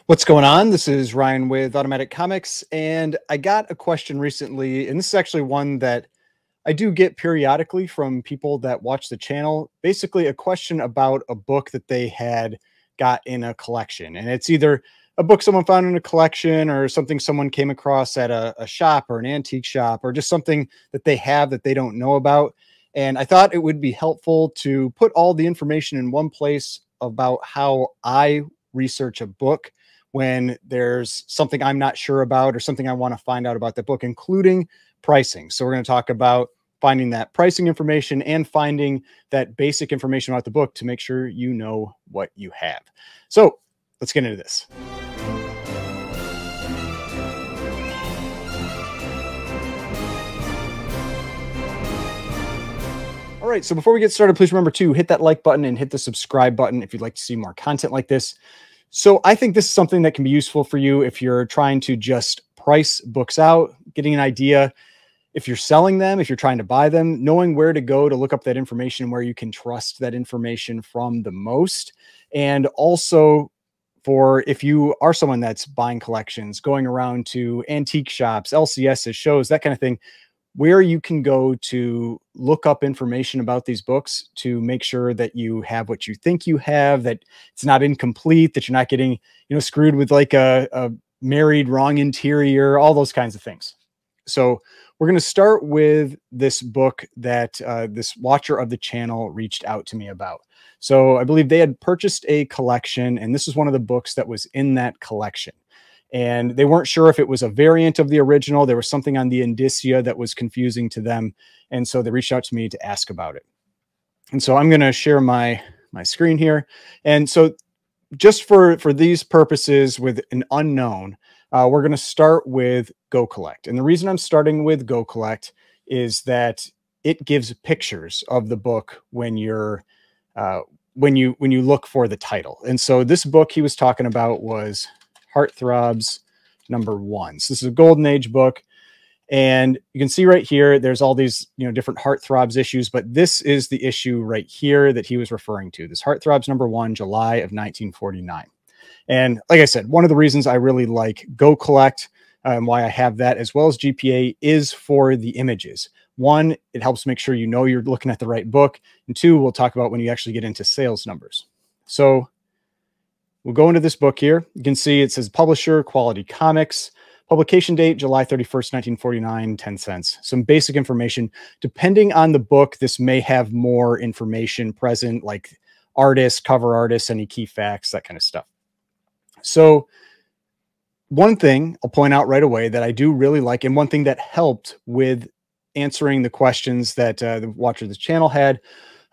What's going on? This is Ryan with Automatic Comics, and I got a question recently, and this is actually one that I do get periodically from people that watch the channel. Basically, a question about a book that they had got in a collection, and it's either a book someone found in a collection or something someone came across at a shop or an antique shop or just something that they have that they don't know about. And I thought it would be helpful to put all the information in one place about how I research a book when there's something I'm not sure about or something I want to find out about the book, including pricing. So we're going to talk about finding that pricing information and finding that basic information about the book to make sure you know what you have. So let's get into this. All right, so before we get started, please remember to hit that like button and hit the subscribe button if you'd like to see more content like this. So I think this is something that can be useful for you if you're trying to just price books out, getting an idea. If you're selling them, if you're trying to buy them, knowing where to go to look up that information and where you can trust that information from the most. And also for if you are someone that's buying collections, going around to antique shops, LCSs, shows, that kind of thing, where you can go to look up information about these books to make sure that you have what you think you have, that it's not incomplete, that you're not getting, screwed with like a married wrong interior, all those kinds of things. So we're going to start with this book that this watcher of the channel reached out to me about. So I believe they had purchased a collection, and this is one of the books that was in that collection. And they weren't sure if it was a variant of the original. There was something on the indicia that was confusing to them. And so they reached out to me to ask about it. And so I'm going to share my screen here. And so just for these purposes with an unknown, we're going to start with GoCollect. And the reason I'm starting with GoCollect is that it gives pictures of the book when you're when you look for the title. And so this book he was talking about was Heartthrobs #1. So this is a golden age book, and you can see right here there's all these different Heartthrobs issues, but this is the issue right here that he was referring to, this Heartthrobs #1, July of 1949. And like I said, one of the reasons I really like GoCollect and why I have that as well as GPA is for the images. One, it helps make sure you're looking at the right book, and two, we'll talk about when you actually get into sales numbers. So we'll go into this book here. You can see it says publisher, Quality Comics, publication date, July 31st, 1949, 10 cents. Some basic information. Depending on the book, this may have more information present, like artist, cover artist, any key facts, that kind of stuff. So one thing I'll point out right away that I do really like, and one thing that helped with answering the questions that the watcher of this channel had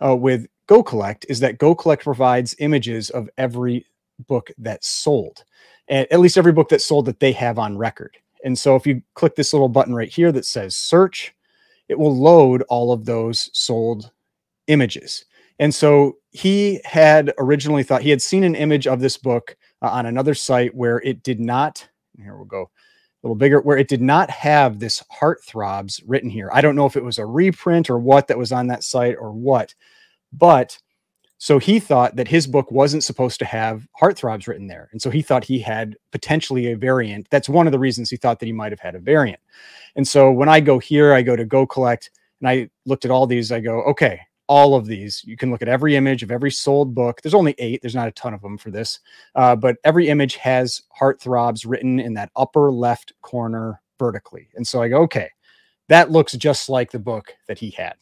with GoCollect, is that GoCollect provides images of every book that sold, and at least every book that sold that they have on record. And so if you click this little button right here that says search, it will load all of those sold images. And so he had originally thought he had seen an image of this book on another site where it did not, here we'll go a little bigger, where it did not have this Heartthrobs written here. I don't know if it was a reprint or what that was on that site or what, but so he thought that his book wasn't supposed to have Heartthrobs written there. And so he thought he had potentially a variant. That's one of the reasons he thought that he might have had a variant. And so when I go here, I go to GoCollect and I looked at all these, I go, okay, all of these, you can look at every image of every sold book. There's only 8. There's not a ton of them for this. But every image has Heartthrobs written in that upper left corner vertically. And so I go, okay, that looks just like the book that he had.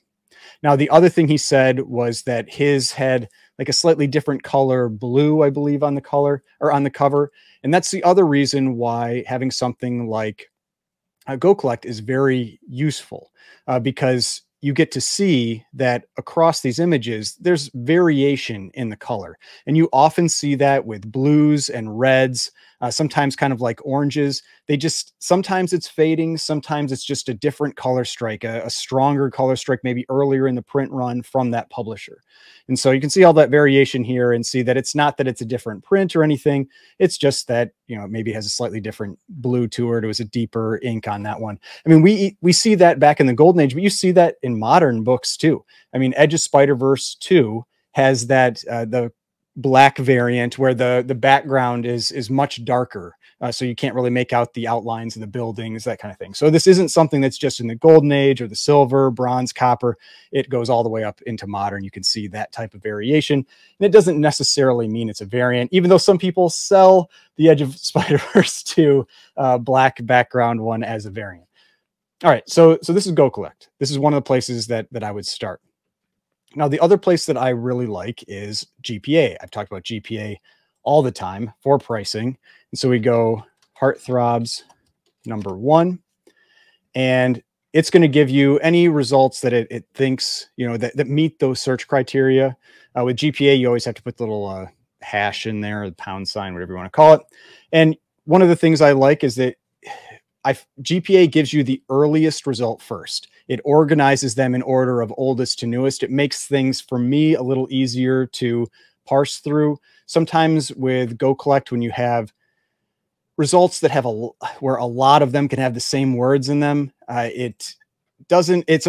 Now, the other thing he said was that his had like a slightly different color blue, I believe, on the color or on the cover. And that's the other reason why having something like GoCollect is very useful, because you get to see that across these images, there's variation in the color. And you often see that with blues and reds, sometimes kind of like oranges. Sometimes it's fading. Sometimes it's just a different color strike, a stronger color strike, maybe earlier in the print run from that publisher. And so you can see all that variation here and see that it's not that it's a different print or anything. It's just that, maybe it has a slightly different blue to it. It was a deeper ink on that one. I mean, we see that back in the golden age, but you see that in modern books too. I mean, Edge of Spider-Verse 2 has that, the black variant where the background is much darker. So you can't really make out the outlines of the buildings, that kind of thing. So this isn't something that's just in the golden age or the silver, bronze, copper. It goes all the way up into modern. You can see that type of variation. And it doesn't necessarily mean it's a variant, even though some people sell the Edge of Spider-Verse 2 black background one as a variant. All right, so this is GoCollect. This is one of the places that I would start. Now, the other place that I really like is GPA. I've talked about GPA all the time for pricing. And so we go Heartthrobs #1, and it's going to give you any results that it thinks, you know, that meet those search criteria. With GPA, you always have to put the little hash in there, or the pound sign, whatever you want to call it. And one of the things I like is that GPA gives you the earliest result first. It organizes them in order of oldest to newest. It makes things, for me, a little easier to parse through. Sometimes with GoCollect, when you have results that have where a lot of them can have the same words in them, it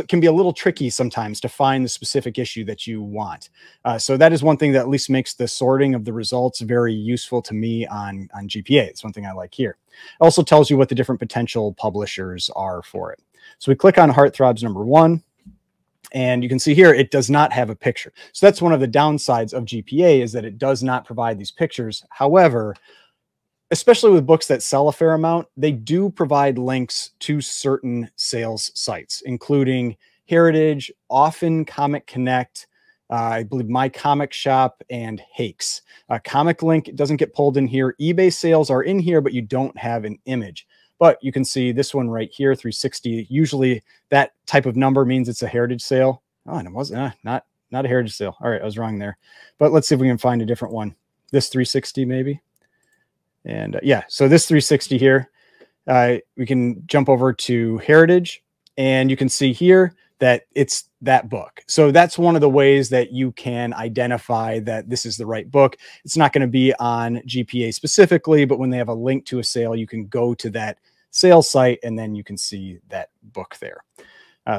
can be a little tricky sometimes to find the specific issue that you want. So that is one thing that at least makes the sorting of the results very useful to me on GPA. It's one thing I like here. It also tells you what the different potential publishers are for it. So we click on Heartthrobs #1, and you can see here, it does not have a picture. So that's one of the downsides of GPA, is that it does not provide these pictures. However, especially with books that sell a fair amount, they do provide links to certain sales sites, including Heritage, often Comic Connect, I believe My Comic Shop, and Hakes. Comic Link doesn't get pulled in here. eBay sales are in here, but you don't have an image. But you can see this one right here, 360. Usually that type of number means it's a Heritage sale. Oh, and it wasn't, not a Heritage sale. All right, I was wrong there. But let's see if we can find a different one. This 360 maybe. And yeah, so this 360 here, we can jump over to Heritage, and you can see here that it's that book. So that's one of the ways that you can identify that this is the right book. It's not going to be on GPA specifically, but when they have a link to a sale, you can go to that sales site and then you can see that book there.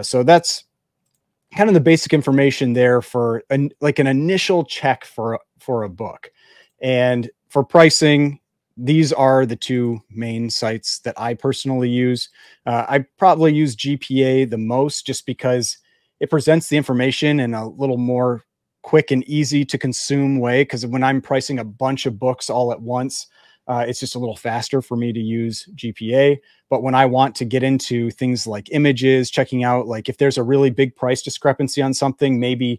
So that's kind of the basic information there for like an initial check for a book. And for pricing, these are the two main sites that I personally use. I probably use GPA the most just because it presents the information in a little more quick and easy to consume way. Because when I'm pricing a bunch of books all at once, it's just a little faster for me to use GPA. But when I want to get into things like images, checking out, like if there's a really big price discrepancy on something, maybe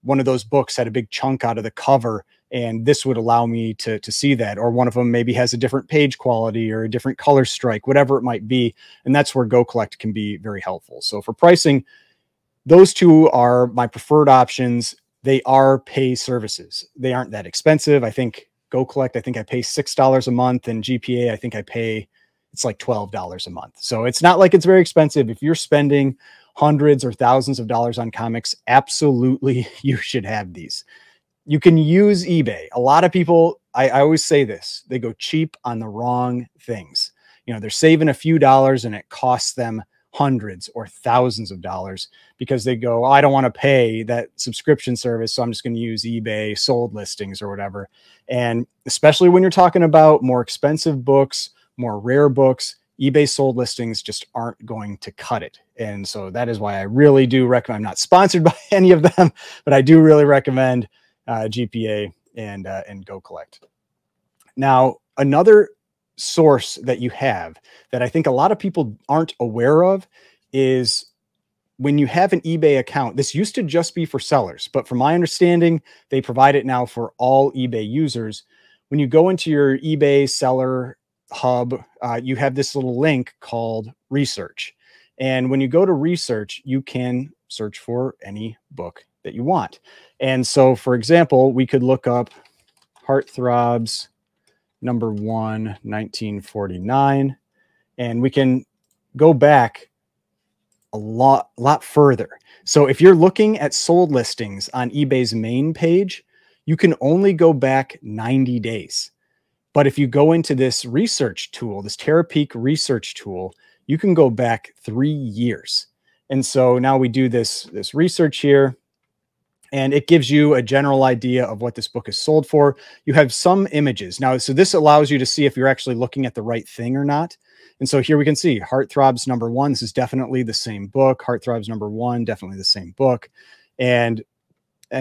one of those books had a big chunk out of the cover, and this would allow me to see that. Or one of them maybe has a different page quality or a different color strike, whatever it might be. And that's where GoCollect can be very helpful. So for pricing, those two are my preferred options. They are pay services. They aren't that expensive. I think GoCollect, I think I pay $6 a month, and GPA, I think I pay, it's like $12 a month. So it's not like it's very expensive. If you're spending hundreds or thousands of dollars on comics, absolutely you should have these. You can use eBay. A lot of people, I always say this, they go cheap on the wrong things. You know, they're saving a few dollars and it costs them hundreds or thousands of dollars because they go, oh, I don't want to pay that subscription service, so I'm just going to use eBay sold listings or whatever. And especially when you're talking about more expensive books, more rare books, eBay sold listings just aren't going to cut it. And so that is why I really do recommend, I'm not sponsored by any of them, but I do really recommend GPA and GoCollect. Now, another source that you have that I think a lot of people aren't aware of is when you have an eBay account. This used to just be for sellers, but from my understanding, they provide it now for all eBay users. When you go into your eBay seller hub, you have this little link called research. And when you go to research, you can search for any book that you want. And so, for example, we could look up Heartthrobs #1, 1949, and we can go back a lot further. So if you're looking at sold listings on eBay's main page, you can only go back 90 days. But if you go into this research tool, this Terapeak research tool, you can go back 3 years. And so now we do this research here. and it gives you a general idea of what this book is sold for. You have some images. Now, so this allows you to see if you're actually looking at the right thing or not. And so here we can see Heartthrobs #1. This is definitely the same book. Heartthrobs #1, definitely the same book. And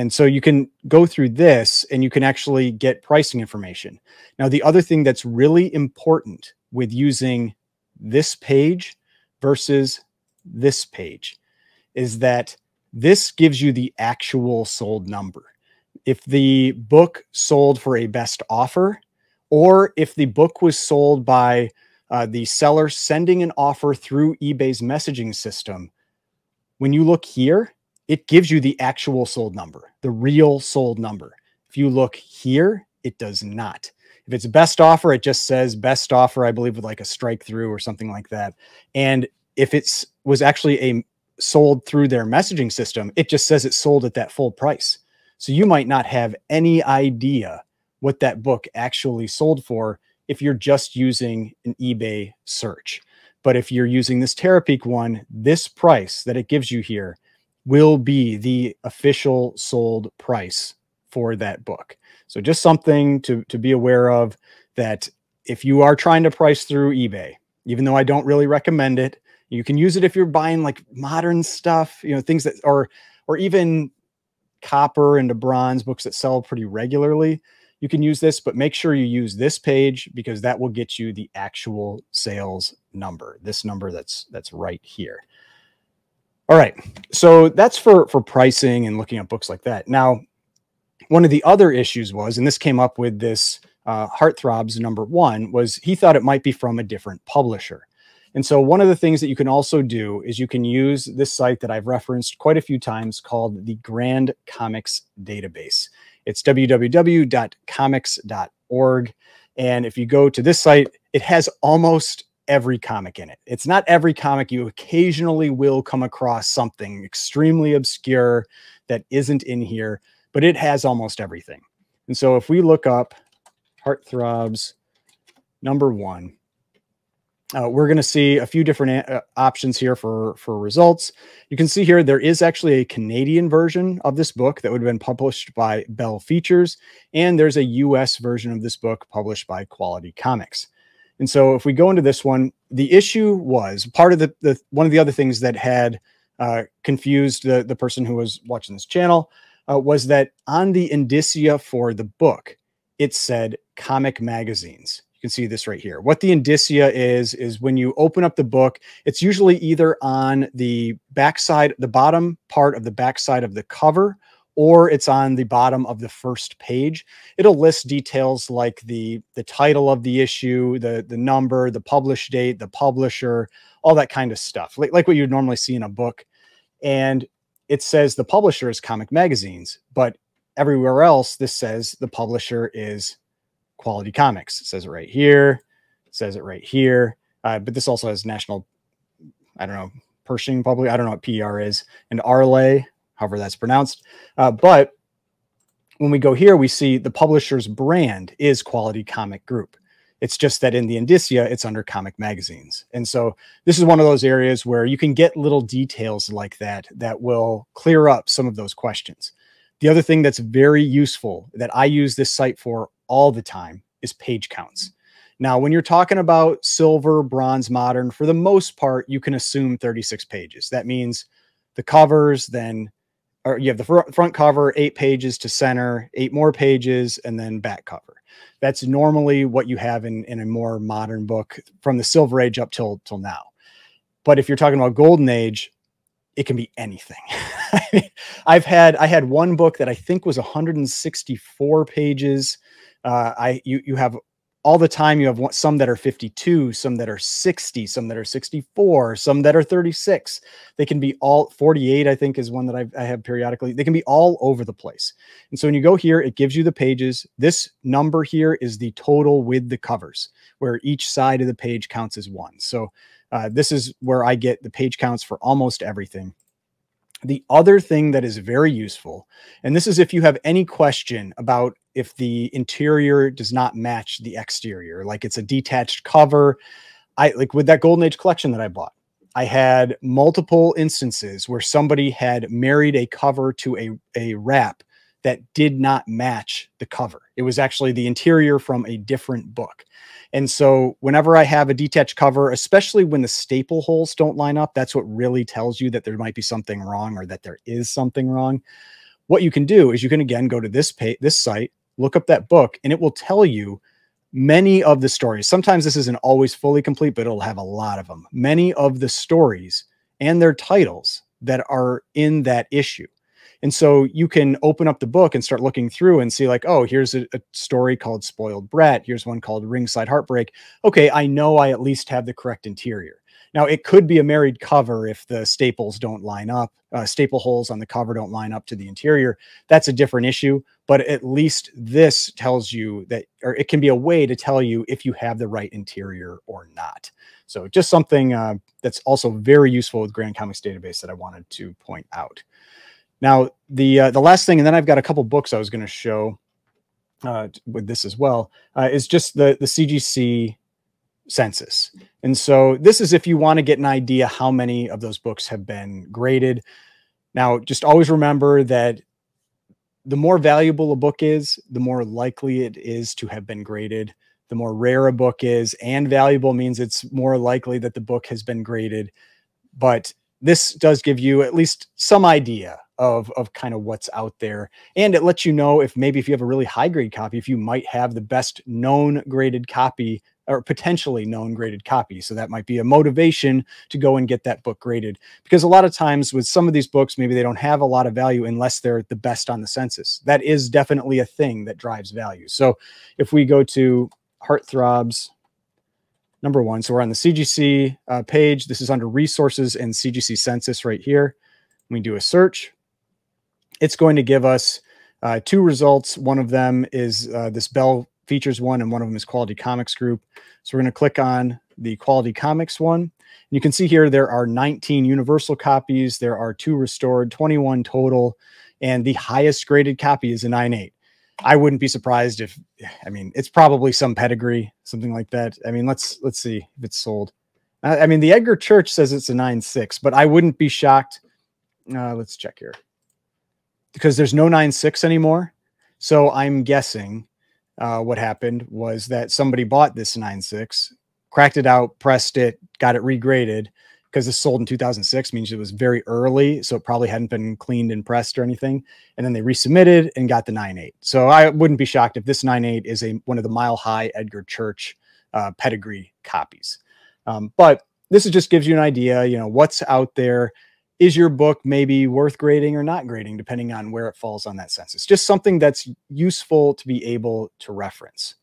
so you can go through this and you can actually get pricing information. Now, the other thing that's really important with using this page versus this page is that this gives you the actual sold number. If the book sold for a best offer, or if the book was sold by the seller sending an offer through eBay's messaging system, when you look here, it gives you the actual sold number, the real sold number. If you look here, it does not. If it's a best offer, it just says best offer, I believe, with like a strike through or something like that. And if it was actually sold through their messaging system, it just says it sold at that full price. So you might not have any idea what that book actually sold for if you're just using an eBay search. But if you're using this Terapeak one, this price that it gives you here will be the official sold price for that book. So just something to be aware of, that if you are trying to price through eBay, even though I don't really recommend it, you can use it if you're buying like modern stuff, you know, things that are, or even copper and bronze books that sell pretty regularly. You can use this, but make sure you use this page because that will get you the actual sales number. This number that's right here. All right. So that's for pricing and looking at books like that. Now, one of the other issues was, and this came up with this Heartthrobs #1, was he thought it might be from a different publisher. And so one of the things that you can also do is you can use this site that I've referenced quite a few times called the Grand Comics Database. It's www.comics.org. And if you go to this site, it has almost every comic in it. It's not every comic. You occasionally will come across something extremely obscure that isn't in here, but it has almost everything. And so if we look up Heartthrobs #1, we're going to see a few different options here for results. You can see here there is actually a Canadian version of this book that would have been published by Bell Features, and there's a US version of this book published by Quality Comics. And so if we go into this one, the issue was part of one of the other things that had confused the person who was watching this channel was that on the indicia for the book, it said comic magazines. You can see this right here. What the indicia is when you open up the book, it's usually either on the backside, the bottom part of the backside of the cover, or it's on the bottom of the first page. It'll list details like the title of the issue, the number, the publish date, the publisher, all that kind of stuff, like what you'd normally see in a book. And it says the publisher is Comic Magazines, but everywhere else, this says the publisher is Quality Comics. It says it right here. It says it right here. But this also has National, I don't know, Pershing Public. I don't know what PR is. And Arlay, however that's pronounced. But when we go here, we see the publisher's brand is Quality Comic Group. It's just that in the indicia, it's under Comic Magazines. And so this is one of those areas where you can get little details like that that will clear up some of those questions. The other thing that's very useful that I use this site for all the time is page counts. Now, when you're talking about silver, bronze, modern, for the most part, you can assume 36 pages. That means the covers, then, or you have the front cover, 8 pages to center, 8 more pages, and then back cover. That's normally what you have in a more modern book from the Silver Age up till now. But if you're talking about Golden Age, it can be anything. I had one book that I think was 164 pages. You have all the time, you have some that are 52, some that are 60, some that are 64, some that are 36. They can be all 48, I think is one that I have periodically. They can be all over the place. And so when you go here, it gives you the pages. This number here is the total with the covers, where each side of the page counts as 1. So this is where I get the page counts for almost everything. The other thing that is very useful, and this is if you have any question about if the interior does not match the exterior, like it's a detached cover. Like with that Golden Age collection that I bought, I had multiple instances where somebody had married a cover to a wrap that did not match the cover. It was actually the interior from a different book. And so whenever I have a detached cover, especially when the staple holes don't line up, that's what really tells you that there might be something wrong or that there is something wrong. What you can do is you can again go to this site, look up that book, and it will tell you many of the stories. Sometimes this isn't always fully complete, but it'll have a lot of them. Many of the stories and their titles that are in that issue. And so you can open up the book and start looking through and see like, oh, here's a story called Spoiled Brat. Here's one called Ringside Heartbreak. Okay, I know I at least have the correct interior. Now, it could be a married cover if the staples don't line up, staple holes on the cover don't line up to the interior. That's a different issue, but at least this tells you that, or it can be a way to tell you if you have the right interior or not. So just something that's also very useful with Grand Comics Database that I wanted to point out. Now, the last thing, and then I've got a couple books I was going to show with this as well, is just the CGC Census. And so this is if you want to get an idea how many of those books have been graded. Now, just always remember that the more valuable a book is, the more likely it is to have been graded. The more rare a book is and valuable means it's more likely that the book has been graded. But this does give you at least some idea of kind of what's out there. And it lets you know if maybe if you have a really high grade copy, if you might have the best known graded copy or potentially known graded copy. So that might be a motivation to go and get that book graded. Because a lot of times with some of these books, maybe they don't have a lot of value unless they're the best on the census. That is definitely a thing that drives value. So if we go to Heartthrobs #1, so we're on the CGC page. This is under resources and CGC Census right here. We do a search. It's going to give us two results. One of them is this Bell Features one, and one of them is Quality Comics Group. So we're going to click on the Quality Comics one. And you can see here there are 19 universal copies. There are 2 restored, 21 total, and the highest graded copy is a 9.8. I wouldn't be surprised if, I mean, it's probably some pedigree, something like that. I mean, let's see if it's sold. I mean, the Edgar Church says it's a 9.6, but I wouldn't be shocked. Let's check here because there's no 9.6 anymore. So I'm guessing what happened was that somebody bought this 9.6, cracked it out, pressed it, got it regraded, because this sold in 2006 means it was very early. So it probably hadn't been cleaned and pressed or anything. And then they resubmitted and got the 9.8. So I wouldn't be shocked if this 9.8 is one of the Mile High Edgar Church pedigree copies. But this just gives you an idea, you know, what's out there. Is your book maybe worth grading or not grading, depending on where it falls on that census? Just something that's useful to be able to reference.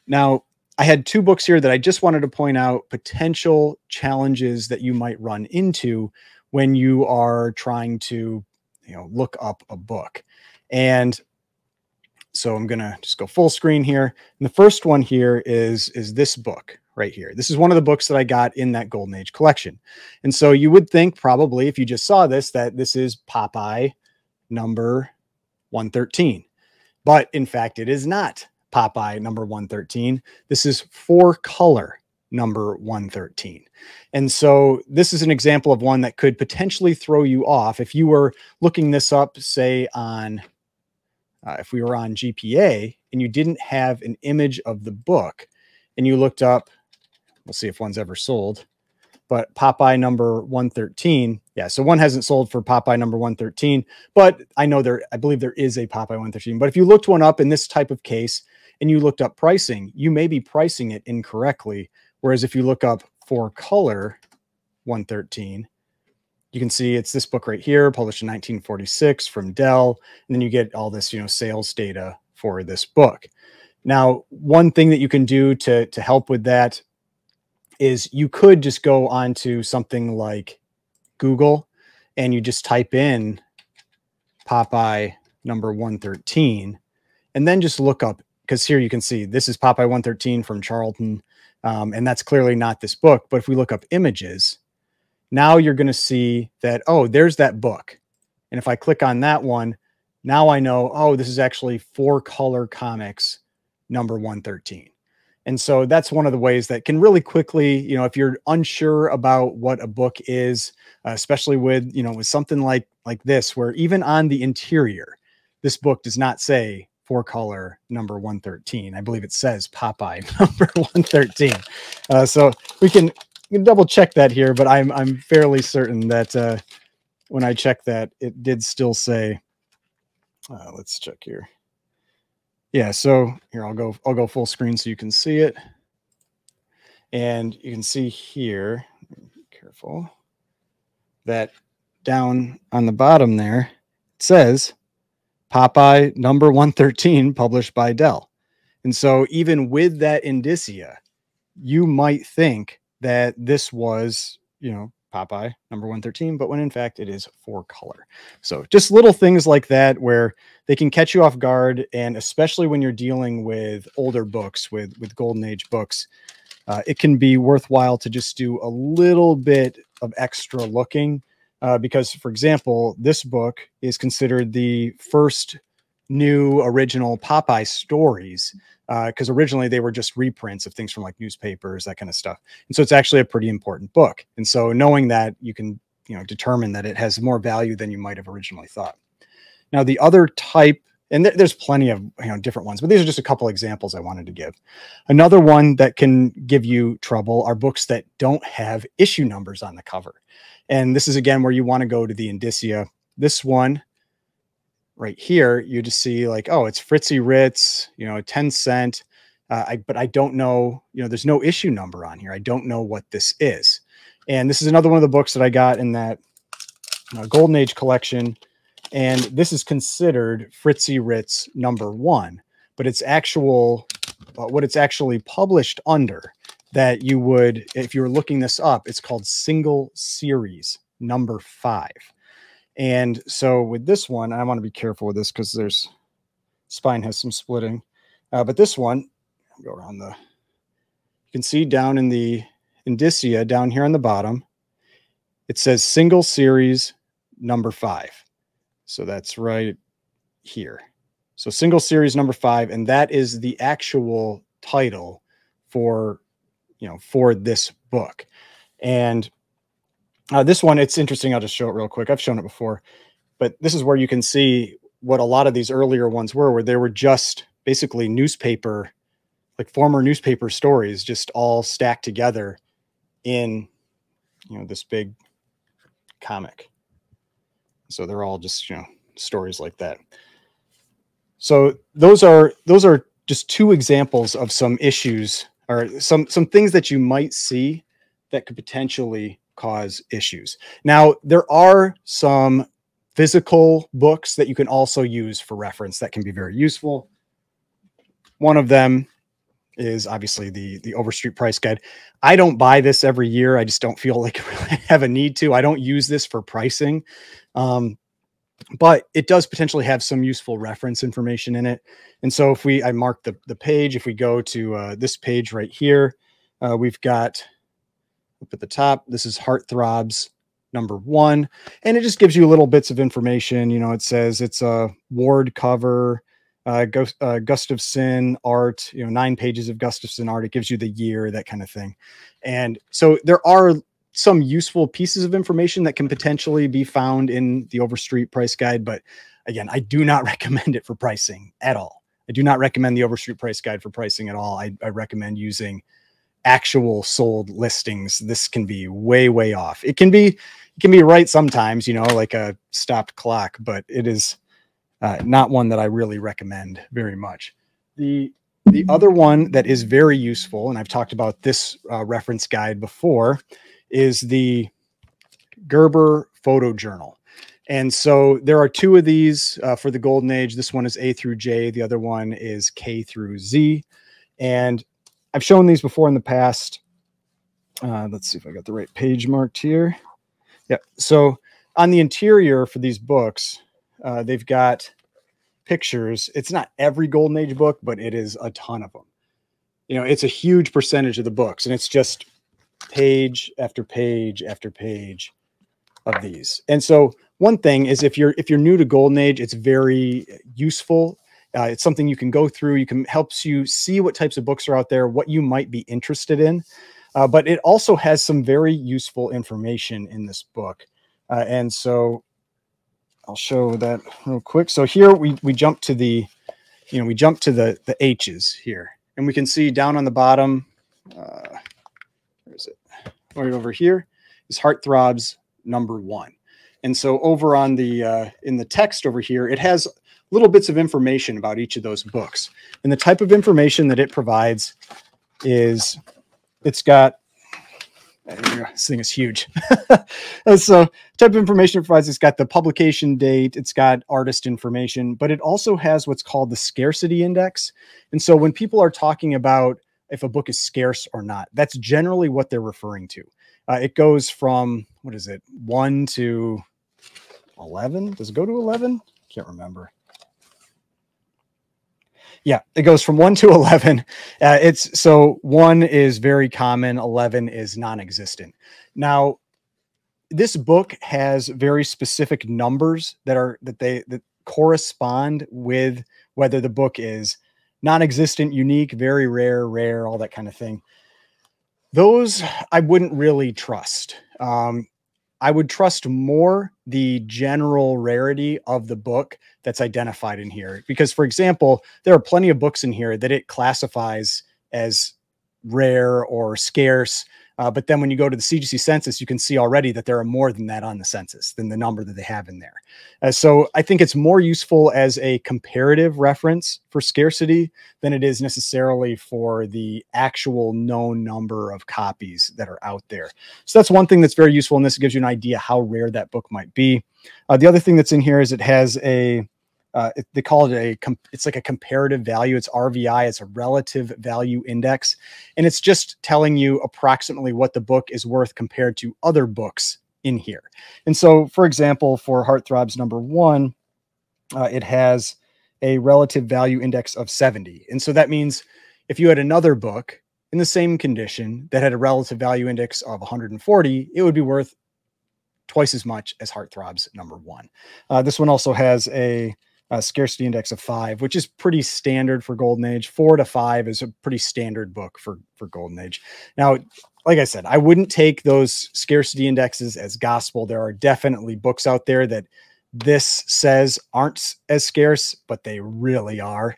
Now, I had 2 books here that I just wanted to point out potential challenges that you might run into when you are trying to, you know, look up a book. And so I'm going to just go full screen here. And the first one here is this book right here. This is one of the books that I got in that Golden Age collection. And so you would think probably if you just saw this, that this is Popeye number 113. But in fact, it is not Popeye number 113. This is 4-color number 113. And so this is an example of one that could potentially throw you off. If you were looking this up, say on, if we were on GPA and you didn't have an image of the book and you looked up, we'll see if one's ever sold, but Popeye number 113. Yeah. So one hasn't sold for Popeye number 113, but I believe there is a Popeye 113. But if you looked one up in this type of case and you looked up pricing, you may be pricing it incorrectly. Whereas if you look up 4-color 113, you can see it's this book right here, published in 1946 from Dell. And then you get all this, you know, sales data for this book. Now, one thing that you can do to help with that is you could just go onto something like Google and you just type in Popeye number 113 and then just look up, because here you can see this is Popeye 113 from Charlton. And that's clearly not this book. But if we look up images, now you're going to see that, oh, there's that book. And if I click on that one, now I know, oh, this is actually 4-color comics number 113. And so that's one of the ways that can really quickly, if you're unsure about what a book is, especially with, with something like this, where even on the interior, this book does not say 4-color number 113. I believe it says Popeye number 113. So we can double check that here, but I'm fairly certain that when I checked that, it did still say, let's check here. Yeah, so here I'll go full screen so you can see it. And you can see here, be careful, that down on the bottom there, it says Popeye number 113, published by Dell. And so even with that indicia, you might think that this was, Popeye number 113, but when in fact it is 4-color. So just little things like that where they can catch you off guard. And especially when you're dealing with older books, with Golden Age books, it can be worthwhile to just do a little bit of extra looking because, for example, this book is considered the first new original Popeye stories because originally they were just reprints of things from like newspapers, that kind of stuff. And so it's actually a pretty important book. And so knowing that, you can determine that it has more value than you might have originally thought. Now, the other type, and there's plenty of different ones, but these are just a couple examples I wanted to give. Another one that can give you trouble are books that don't have issue numbers on the cover. And this is again where you want to go to the indicia. This one right here, you just see like, oh, it's Fritzy Ritz, 10 cent. But I don't know, there's no issue number on here. I don't know what this is. And this is another one of the books that I got in that Golden Age collection. And this is considered Fritzy Ritz number 1, but it's what it's actually published under that you would, if you were looking this up, it's called Single Series number 5. And so with this one, I want to be careful with this because spine has some splitting. But this one, I'll go around you can see down in the indicia down here on the bottom, it says Single Series number 5. So that's right here. So Single Series number 5, and that is the actual title for this book. And this one, it's interesting. I'll just show it real quick. I've shown it before, but this is where you can see what a lot of these earlier ones were, where they were just basically newspaper, like former newspaper stories, just all stacked together in, this big comic. So they're all just, stories like that. So those are just 2 examples of some issues or some things that you might see that could potentially cause issues. Now, there are some physical books that you can also use for reference that can be very useful. One of them is obviously the Overstreet Price Guide. I don't buy this every year. I just don't feel like I really have a need to. I don't use this for pricing. But it does potentially have some useful reference information in it. And so if I mark the page, if we go to this page right here, we've got up at the top, this is Heartthrobs number 1. And it just gives you little bits of information. It says it's a Ward cover, Gustafson art, 9 pages of Gustafson art. It gives you the year, that kind of thing. And so there are some useful pieces of information that can potentially be found in the Overstreet Price Guide. But again, I do not recommend it for pricing at all. I do not recommend the Overstreet Price Guide for pricing at all. I recommend using actual sold listings. This can be way, way off. It can be right sometimes, like a stopped clock, but it is not one that I really recommend very much. The other one that is very useful, and I've talked about this reference guide before, is the Gerber Photo Journal. And so there are 2 of these for the Golden Age. This one is A through J. The other one is K through Z. And I've shown these before in the past. Let's see if I got the right page marked here. Yeah. So on the interior for these books, they've got pictures. It's not every Golden Age book, but it is a ton of them. It's a huge percentage of the books, and it's just page after page after page of these. And so one thing is if you're new to Golden Age, it's very useful. It's something you can go through. Helps you see what types of books are out there, what you might be interested in. But it also has some very useful information in this book. And so I'll show that real quick. So here we jump to the, we jump to the H's here, and we can see down on the bottom, where is it? Right over here is Heartthrobs #1. And so over on the, in the text over here, it has little bits of information about each of those books. And the type of information that it provides is, it's got, this thing is huge. So type of information it provides, it's got the publication date, it's got artist information, but it also has what's called the scarcity index. And so when people are talking about if a book is scarce or not, that's generally what they're referring to. It goes from, what is it, 1 to 11? Does it go to 11? Can't remember. Yeah, it goes from 1 to 11. So 1 is very common, 11 is non-existent. Now, this book has very specific numbers that correspond with whether the book is non-existent, unique, very rare, rare, all that kind of thing. Those I wouldn't really trust. I would trust more the general rarity of the book that's identified in here. Because, for example, there are plenty of books in here that it classifies as rare or scarce. But then when you go to the CGC Census, you can see already that there are more than that on the census, than the number that they have in there. So I think it's more useful as a comparative reference for scarcity than it is necessarily for the actual known number of copies that are out there. So that's one thing that's very useful, and this gives you an idea how rare that book might be. The other thing that's in here is it has a, they call it it's like a comparative value. It's RVI. It's a relative value index. And it's just telling you approximately what the book is worth compared to other books in here. And so, for example, for Heartthrobs #1, it has a relative value index of 70. And so that means if you had another book in the same condition that had a relative value index of 140, it would be worth twice as much as Heartthrobs #1. This one also has a scarcity index of 5, which is pretty standard for Golden Age. 4 to 5 is a pretty standard book for Golden Age. Now, like I said, I wouldn't take those scarcity indexes as gospel. There are definitely books out there that this says aren't as scarce, but they really are.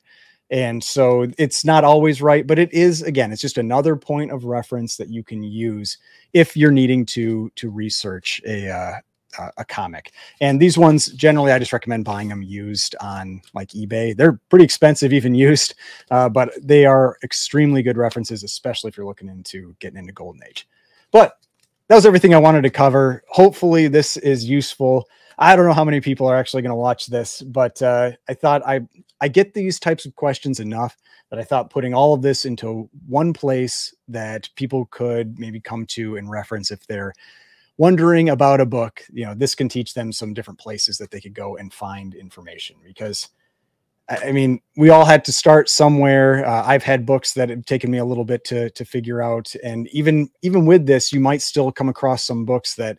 And so it's not always right, but it is, again, it's just another point of reference that you can use if you're needing to research a comic. And these ones, generally, I just recommend buying them used on like eBay. They're pretty expensive, even used, but they are extremely good references, especially if you're looking into getting into Golden Age. But that was everything I wanted to cover. Hopefully this is useful. I don't know how many people are actually going to watch this, but I thought I get these types of questions enough that I thought putting all of this into one place that people could maybe come to and reference if they're wondering about a book, this can teach them some different places that they could go and find information. Because, I mean, we all had to start somewhere. I've had books that have taken me a little bit to figure out. And even with this, you might still come across some books that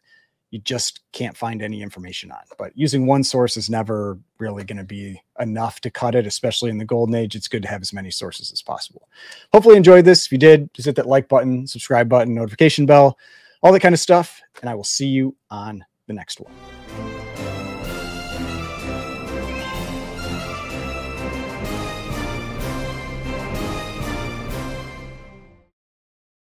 you just can't find any information on. But using one source is never really going to be enough to cut it, especially in the Golden Age. It's good to have as many sources as possible. Hopefully you enjoyed this. If you did, just hit that like button, subscribe button, notification bell, all that kind of stuff. And I will see you on the next one.